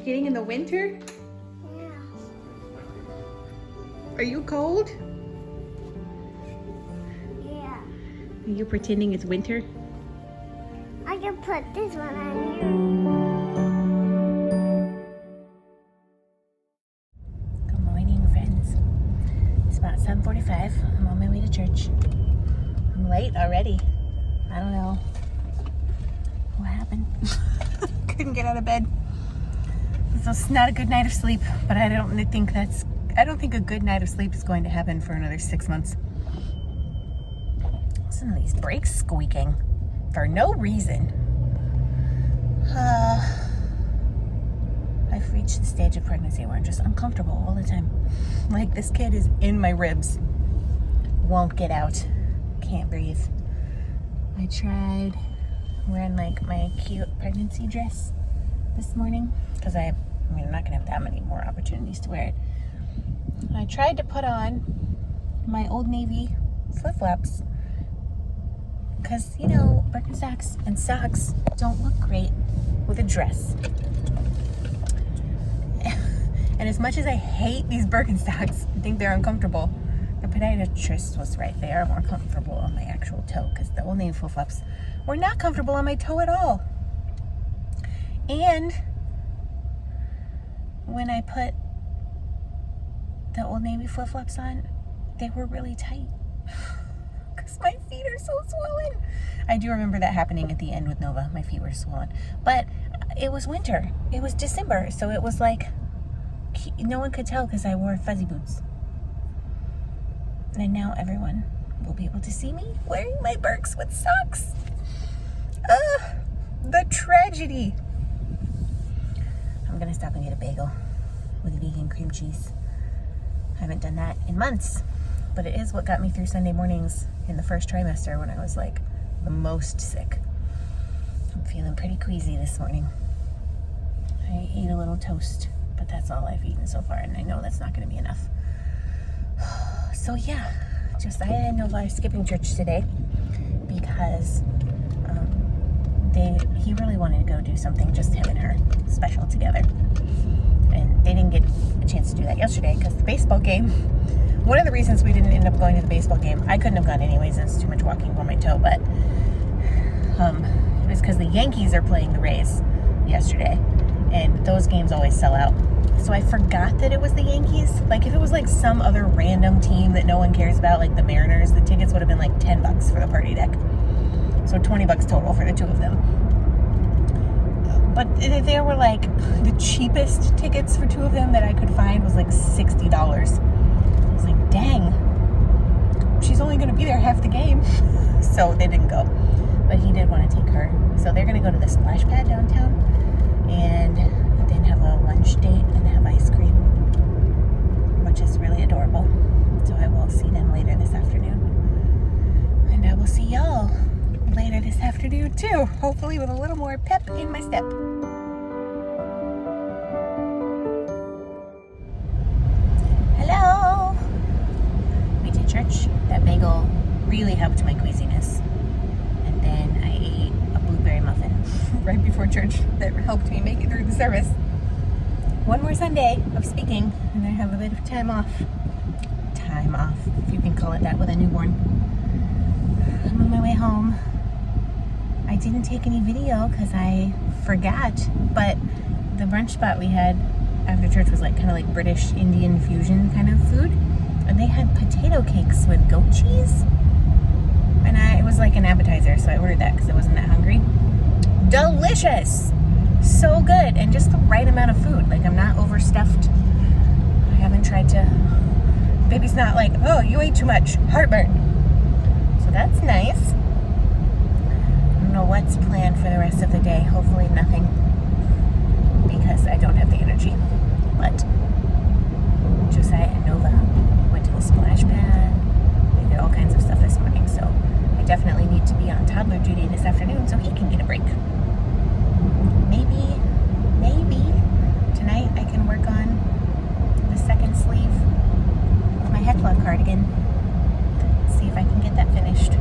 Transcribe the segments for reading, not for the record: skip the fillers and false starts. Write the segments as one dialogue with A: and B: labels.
A: getting in the winter?
B: Yeah.
A: Are you cold?
B: Yeah.
A: Are you pretending it's winter?
B: I can put this one on here.
A: Good morning, friends. It's about 7:45. I'm on my way to church. I'm late already. I don't know what happened. Couldn't get out of bed. So it's not a good night of sleep, but I don't think a good night of sleep is going to happen for another 6 months. Listen to these brakes squeaking for no reason. I've reached the stage of pregnancy where I'm just uncomfortable all the time. Like, this kid is in my ribs. Won't get out. Can't breathe. I tried wearing like my cute pregnancy dress this morning because I'm not gonna have that many more opportunities to wear it. I tried to put on my Old Navy flip-flops because, you know, Birkenstocks and socks don't look great with a dress. And as much as I hate these Birkenstocks, I think they're uncomfortable, the podiatrist was right. They are more comfortable on my actual toe because the Old Navy flip-flops were not comfortable on my toe at all. And when I put the Old Navy flip-flops on, they were really tight because my feet are so swollen. I do remember that happening at the end with Nova. My feet were swollen. But it was winter. It was December, so it was like no one could tell because I wore fuzzy boots. And now everyone will be able to see me wearing my Birks with socks. The tragedy. I'm gonna stop and get a bagel with vegan cream cheese. I haven't done that in months, but it is what got me through Sunday mornings in the first trimester when I was like the most sick. I'm feeling pretty queasy this morning. I ate a little toast, but that's all I've eaten so far, and I know that's not gonna be enough. So yeah, Josiah and Nova are skipping church today because he really wanted to go do something, just him and her, special together. And they didn't get a chance to do that yesterday because the baseball game, one of the reasons we didn't end up going to the baseball game, I couldn't have gone anyways, it's too much walking on my toe, but it was because the Yankees are playing the Rays yesterday, and those games always sell out. So I forgot that it was the Yankees. Like, if it was like some other random team that no one cares about, like the Mariners, the tickets would have been like $10 for the party deck. So $20 total for the two of them. But there were like, the cheapest tickets for two of them that I could find was like $60. I was like, dang, she's only gonna be there half the game. So they didn't go. But he did want to take her. So they're gonna go to the splash pad downtown and then have a lunch date and have ice cream, which is really adorable. So I will see them later this afternoon. And I will see y'all later this afternoon too, hopefully with a little more pep in my step. Hello! We did church. That bagel really helped my queasiness. And then I ate a blueberry muffin right before church that helped me make it through the service. One more Sunday of speaking, and I have a bit of time off. Time off, if you can call it that with a newborn. I'm on my way home. I didn't take any video because I forgot, but the brunch spot we had after church was like kind of like British Indian fusion kind of food, and they had potato cakes with goat cheese, and it was like an appetizer, so I ordered that because I wasn't that hungry. Delicious! So good, and just the right amount of food. Like, I'm not overstuffed. I haven't tried to, baby's not like, oh, you ate too much, heartburn. So that's nice. I don't know what's planned for the rest of the day. Hopefully nothing, because I don't have the energy. But Josiah and Nova went to the splash pad. They did all kinds of stuff this morning, so I definitely need to be on toddler duty this afternoon so he can get a break. Maybe tonight I can work on the second sleeve of my Hecla cardigan. See if I can get that finished.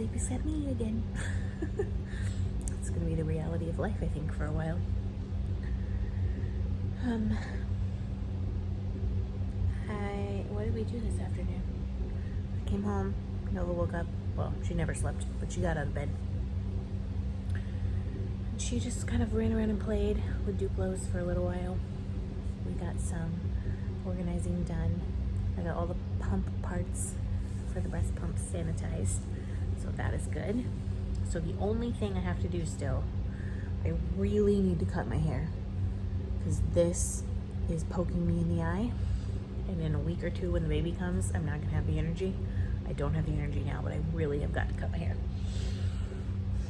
A: babysit me again. It's gonna be the reality of life, I think, for a while. What did we do this afternoon? I came home, Nova woke up. Well, she never slept, but she got out of bed. And she just kind of ran around and played with Duplos for a little while. We got some organizing done. I got all the pump parts for the breast pump sanitized, so that is good. So the only thing I have to do still, I really need to cut my hair because this is poking me in the eye, and in a week or two when the baby comes, I'm not gonna have the energy. I don't have the energy now, but I really have got to cut my hair.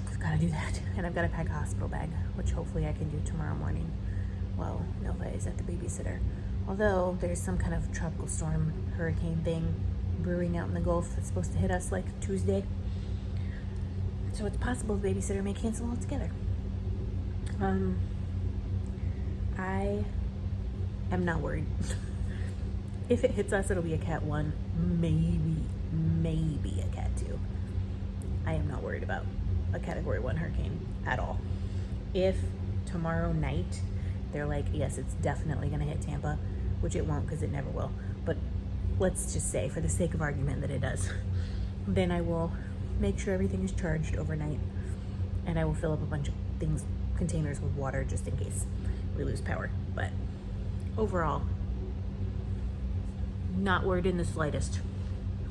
A: I've got to do that, and I've got to pack a hospital bag, which hopefully I can do tomorrow morning while Nova is at the babysitter. Although there's some kind of tropical storm, hurricane thing brewing out in the Gulf that's supposed to hit us like Tuesday. So it's possible the babysitter may cancel altogether. I am not worried. If it hits us, it'll be a Cat 1, maybe a Cat 2. I am not worried about a Category 1 hurricane at all. If tomorrow night they're like, yes, it's definitely gonna hit Tampa, which it won't because it never will, but let's just say for the sake of argument that it does, then I will make sure everything is charged overnight, and I will fill up a bunch of containers with water just in case we lose power. But overall, not worried in the slightest.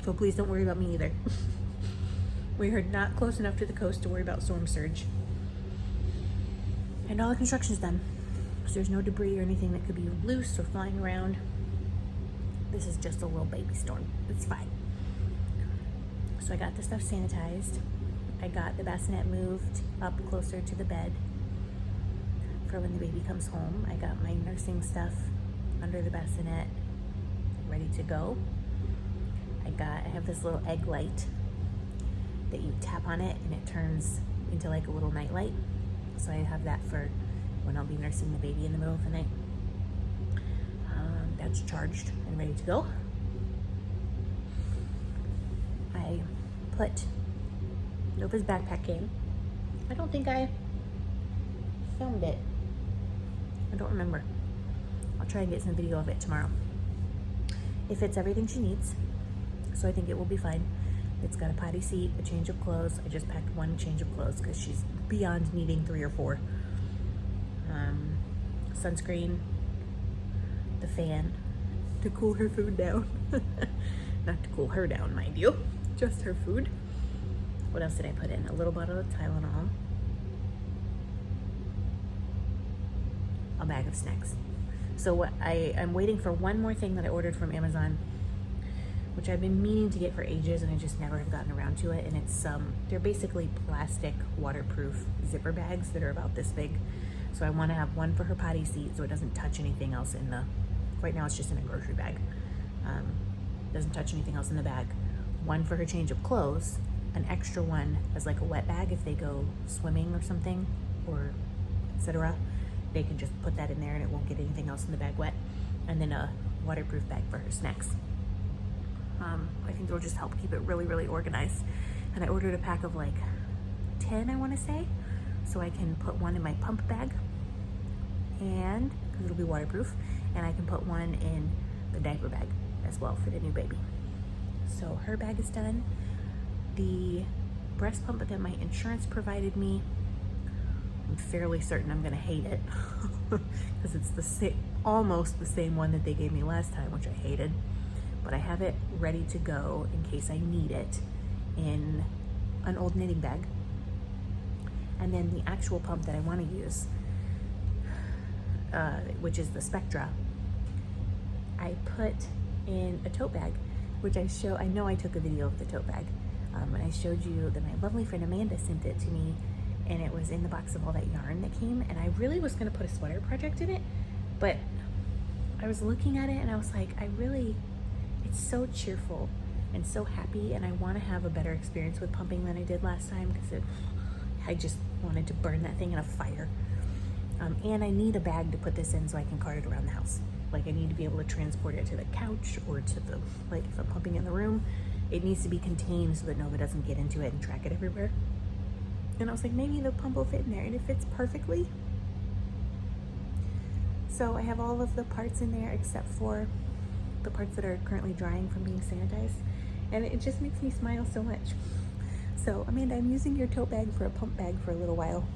A: So please don't worry about me either. We are not close enough to the coast to worry about storm surge. And all the construction's done. So there's no debris or anything that could be loose or flying around. This is just a little baby storm. It's fine. So I got the stuff sanitized. I got the bassinet moved up closer to the bed for when the baby comes home. I got my nursing stuff under the bassinet ready to go. I have this little egg light that you tap on it and it turns into like a little night light. So I have that for when I'll be nursing the baby in the middle of the night. That's charged and ready to go. I put Nova's backpack in. I don't think I filmed it. I don't remember. I'll try and get some video of it tomorrow. It fits everything she needs, so I think it will be fine. It's got a potty seat, a change of clothes. I just packed one change of clothes because she's beyond needing 3 or 4. Sunscreen, the fan to cool her food down. Not to cool her down, mind you, just her food. What else did I put in? A little bottle of Tylenol, a bag of snacks. So what I'm waiting for one more thing that I ordered from Amazon, which I've been meaning to get for ages and I just never have gotten around to it. And it's they're basically plastic waterproof zipper bags that are about this big. So I want to have one for her potty seat so it doesn't touch anything else in the, right now it's just in a grocery bag. Doesn't touch anything else in the bag. One for her change of clothes, an extra one as like a wet bag if they go swimming or something, or etc. They can just put that in there and it won't get anything else in the bag wet. And then a waterproof bag for her snacks. I think they'll just help keep it really, really organized. And I ordered a pack of like 10, I want to say, so I can put one in my pump bag, and because it'll be waterproof, and I can put one in the diaper bag as well for the new baby. So her bag is done. The breast pump that my insurance provided me, I'm fairly certain I'm gonna hate it because it's the same, almost the same one that they gave me last time, which I hated. But I have it ready to go in case I need it in an old knitting bag. And then the actual pump that I want to use, which is the Spectra, I put in a tote bag, which I know I took a video of the tote bag, and I showed you that my lovely friend Amanda sent it to me, and it was in the box of all that yarn that came, and I really was going to put a sweater project in it, but I was looking at it and I was like, it's so cheerful and so happy, and I want to have a better experience with pumping than I did last time because I just wanted to burn that thing in a fire. And I need a bag to put this in so I can cart it around the house. Like I need to be able to transport it to the couch or to the, like if I'm pumping in the room, it needs to be contained so that Nova doesn't get into it and track it everywhere. And I was like, maybe the pump will fit in there, and it fits perfectly. So I have all of the parts in there except for the parts that are currently drying from being sanitized, and it just makes me smile so much. So Amanda, I'm using your tote bag for a pump bag for a little while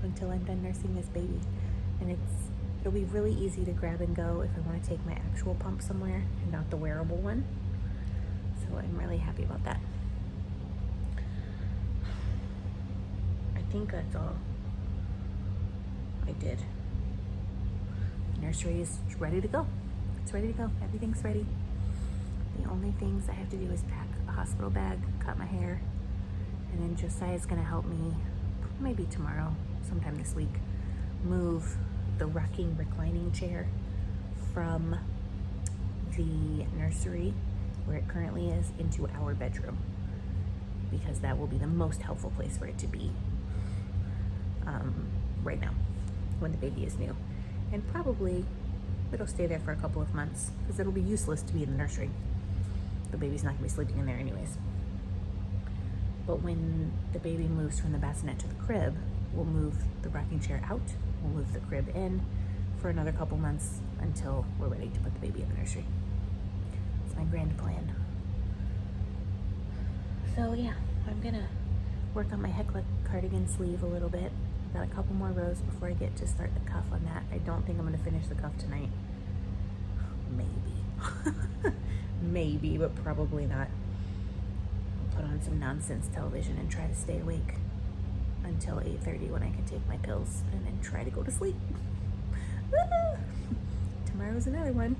A: until I'm done nursing this baby, and it'll be really easy to grab and go if I want to take my actual pump somewhere and not the wearable one. So I'm really happy about that. I think that's all I did. The nursery is ready to go. It's ready to go. Everything's ready. The only things I have to do is pack a hospital bag, cut my hair, and then Josiah's gonna help me, maybe tomorrow, sometime this week, move the rocking reclining chair from the nursery where it currently is into our bedroom, because that will be the most helpful place for it to be right now when the baby is new. And probably it'll stay there for a couple of months because it'll be useless to be in the nursery. The baby's not gonna be sleeping in there anyways. But when the baby moves from the bassinet to the crib, we'll move the rocking chair out, we'll move the crib in for another couple months until we're ready to put the baby in the nursery. It's my grand plan. So yeah, I'm gonna work on my Hecla cardigan sleeve a little bit. Got a couple more rows before I get to start the cuff on that. I don't think I'm gonna finish the cuff tonight. Maybe. Maybe, but probably not. I'll put on some nonsense television and try to stay awake until 8:30 when I can take my pills and then try to go to sleep. Tomorrow's another one.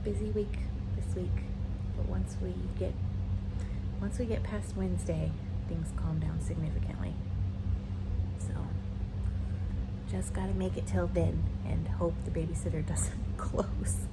A: Busy week this week, but once we get past Wednesday, things calm down significantly. So just gotta make it till then and hope the babysitter doesn't close.